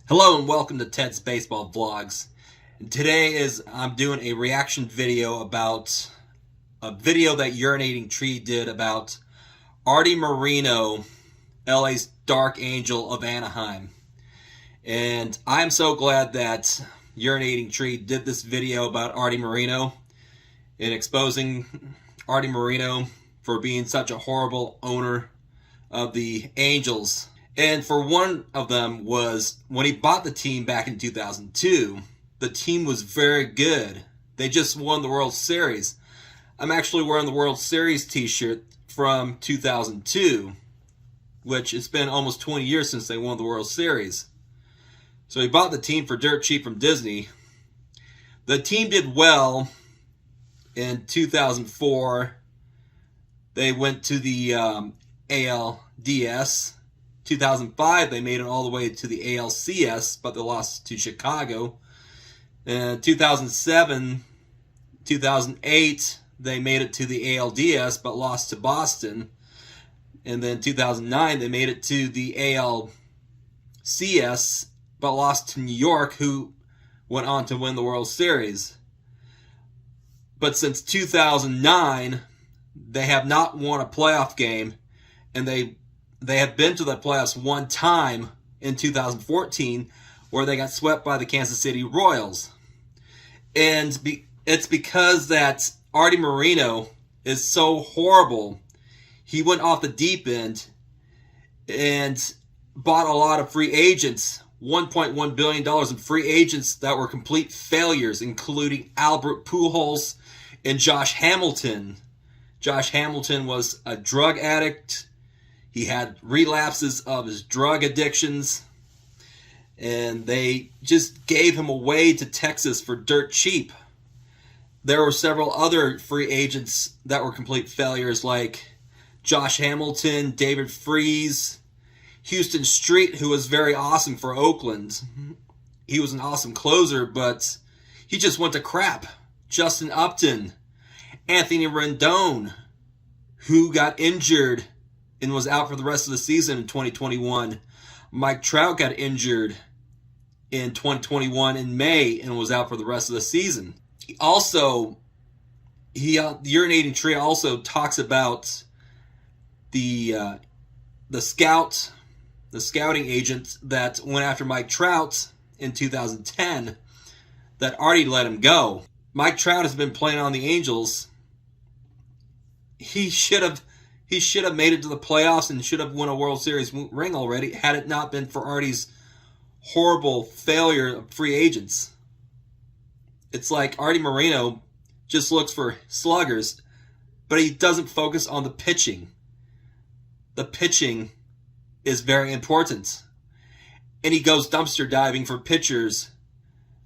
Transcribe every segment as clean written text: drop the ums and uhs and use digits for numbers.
Hello and welcome to Ted's Baseball Vlogs. And today I'm doing a reaction video about a video that Urinating Tree did about Arte Moreno, LA's Dark Angel of Anaheim. And I'm so glad that Urinating Tree did this video about Arte Moreno and exposing Arte Moreno for being such a horrible owner of the Angels. And for one of them was when he bought the team back in 2002, the team was very good. They just won the World Series. I'm actually wearing the World Series t-shirt from 2002, which it's been almost 20 years since they won the World Series. So he bought the team for dirt cheap from Disney. The team did well in 2004. They went to the ALDS. 2005, they made it all the way to the ALCS, but they lost to Chicago. 2007, 2008, they made it to the ALDS, but lost to Boston. And then 2009, they made it to the ALCS, but lost to New York, who went on to win the World Series. But since 2009, they have not won a playoff game, and they have been to the playoffs one time in 2014 where they got swept by the Kansas City Royals. And it's because that Arte Moreno is so horrible. He went off the deep end and bought a lot of free agents, $1.1 billion in free agents that were complete failures, including Albert Pujols and Josh Hamilton. Josh Hamilton was a drug addict. He had relapses of his drug addictions, and they just gave him away to Texas for dirt cheap. There were several other free agents that were complete failures, like Josh Hamilton, David Freese, Houston Street, who was very awesome for Oakland. He was an awesome closer, but he just went to crap. Justin Upton, Anthony Rendon, who got injured and was out for the rest of the season in 2021. Mike Trout got injured in 2021 in May and was out for the rest of the season. The Urinating Tree also talks about the scouting agent that went after Mike Trout in 2010 that already let him go. Mike Trout has been playing on the Angels. He should have made it to the playoffs and should have won a World Series ring already had it not been for Artie's horrible failure of free agents. It's like Arte Moreno just looks for sluggers, but he doesn't focus on the pitching. The pitching is very important. And he goes dumpster diving for pitchers,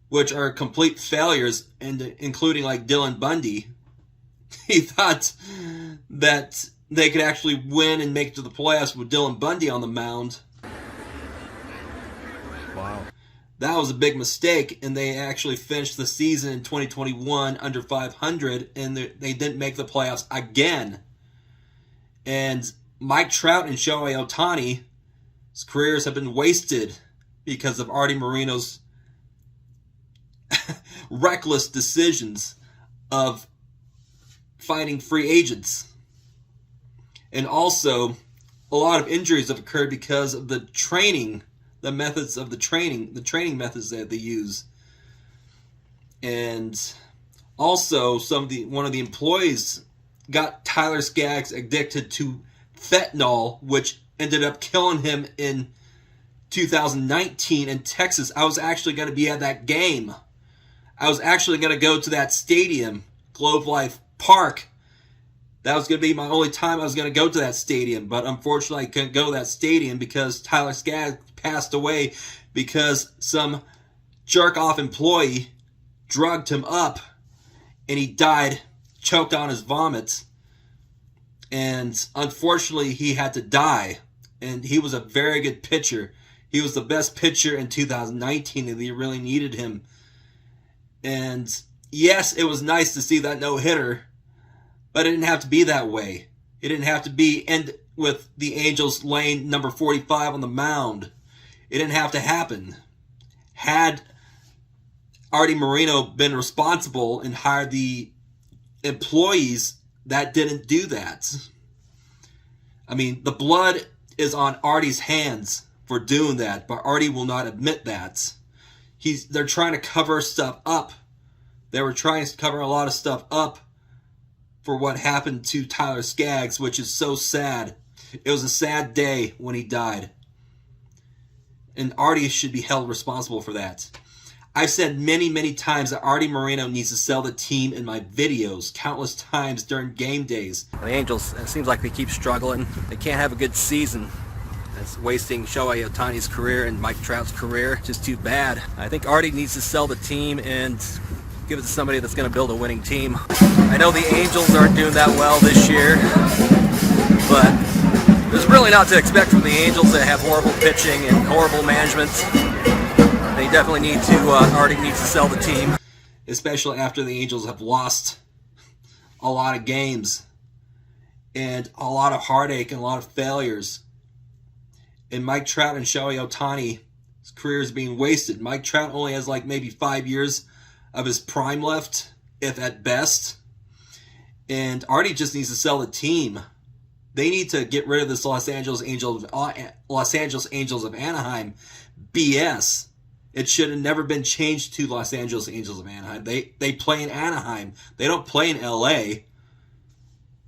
which are complete failures, and including like Dylan Bundy. He thought that they could actually win and make it to the playoffs with Dylan Bundy on the mound. Wow. That was a big mistake, and they actually finished the season in 2021 under 500, and they didn't make the playoffs again. And Mike Trout and Shohei Ohtani's careers have been wasted because of Arte Moreno's reckless decisions of finding free agents. And also, a lot of injuries have occurred because of the training, the methods of the training methods that they use. And also, one of the employees got Tyler Skaggs addicted to fentanyl, which ended up killing him in 2019 in Texas. I was actually going to be at that game. I was actually going to go to that stadium, Globe Life Park. That was going to be my only time I was going to go to that stadium. But unfortunately, I couldn't go to that stadium because Tyler Skaggs passed away because some jerk-off employee drugged him up and he died, choked on his vomit. And unfortunately, he had to die. And he was a very good pitcher. He was the best pitcher in 2019, and they really needed him. And yes, it was nice to see that no-hitter, but it didn't have to be that way. It didn't have to end with the Angels laying number 45 on the mound. It didn't have to happen. Had Arte Moreno been responsible and hired the employees that didn't do that. I mean, the blood is on Artie's hands for doing that, but Arte will not admit that. They're trying to cover stuff up. They were trying to cover a lot of stuff up for what happened to Tyler Skaggs, which is so sad. It was a sad day when he died. And Arte should be held responsible for that. I've said many, many times that Arte Moreno needs to sell the team in my videos, countless times during game days. The Angels, it seems like they keep struggling. They can't have a good season. It's wasting Shohei Ohtani's career and Mike Trout's career. Just too bad. I think Arte needs to sell the team and give it to somebody that's going to build a winning team. I know the Angels aren't doing that well this year, but there's really not to expect from the Angels that have horrible pitching and horrible management. They definitely need to, Arte needs to sell the team. Especially after the Angels have lost a lot of games and a lot of heartache and a lot of failures. And Mike Trout and Shohei Ohtani's career is being wasted. Mike Trout only has like maybe 5 years of his prime left, if at best. And Arte just needs to sell the team. They need to get rid of this Los Angeles Angels of Anaheim BS. It should have never been changed to Los Angeles Angels of Anaheim. They play in Anaheim. They don't play in LA.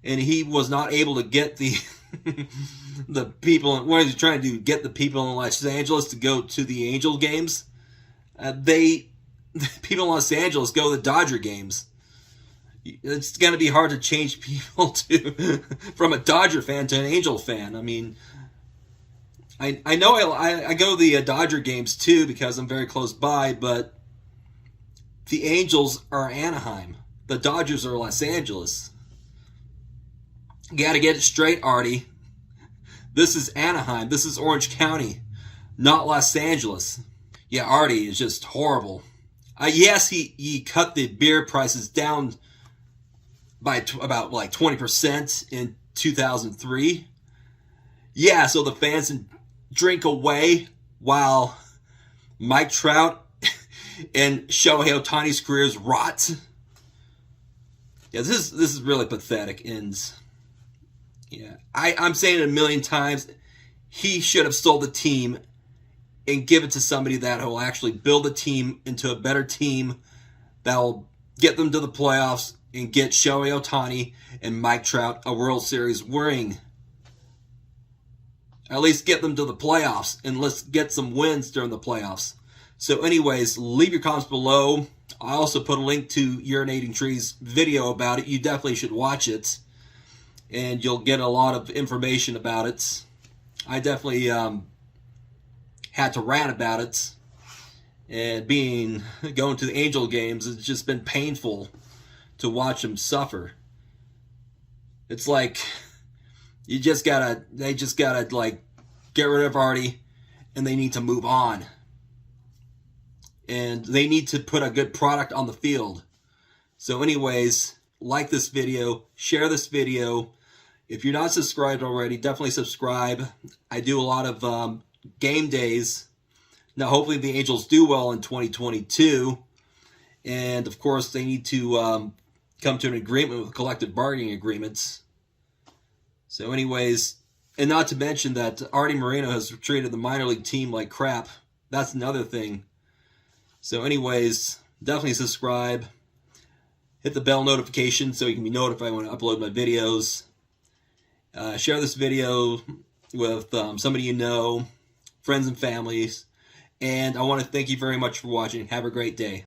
And he was not able to get the the people. What is he trying to do? Get the people in Los Angeles to go to the Angel games? The people in Los Angeles go to the Dodger games. It's going to be hard to change people to from a Dodger fan to an Angel fan. I mean, I know I go to the Dodger games too because I'm very close by, but the Angels are Anaheim. The Dodgers are Los Angeles. You got to get it straight, Arte. This is Anaheim. This is Orange County, not Los Angeles. Yeah, Arte is just horrible. Yes, he cut the beer prices down by about like 20% in 2003. Yeah, so the fans can drink away while Mike Trout and Shohei Ohtani's careers rot. Yeah, this is really pathetic. And yeah, I'm saying it a million times. He should have sold the team and give it to somebody that will actually build a team into a better team that will get them to the playoffs and get Shohei Ohtani and Mike Trout a World Series ring. At least get them to the playoffs, and let's get some wins during the playoffs. So anyways, leave your comments below. I also put a link to UrinatingTree's video about it. You definitely should watch it, and you'll get a lot of information about it. I definitely had to rant about it, and going to the Angel games, it's just been painful to watch them suffer. It's like they just gotta like get rid of Arte, and they need to move on. And they need to put a good product on the field. So anyways, like this video, share this video. If you're not subscribed already, definitely subscribe. I do a lot of game days. Now, hopefully the Angels do well in 2022. And, of course, they need to come to an agreement with collective bargaining agreements. So anyways, and not to mention that Arte Moreno has treated the minor league team like crap. That's another thing. So anyways, definitely subscribe. Hit the bell notification so you can be notified when I upload my videos. Share this video with somebody you know, friends and families. And I want to thank you very much for watching. Have a great day.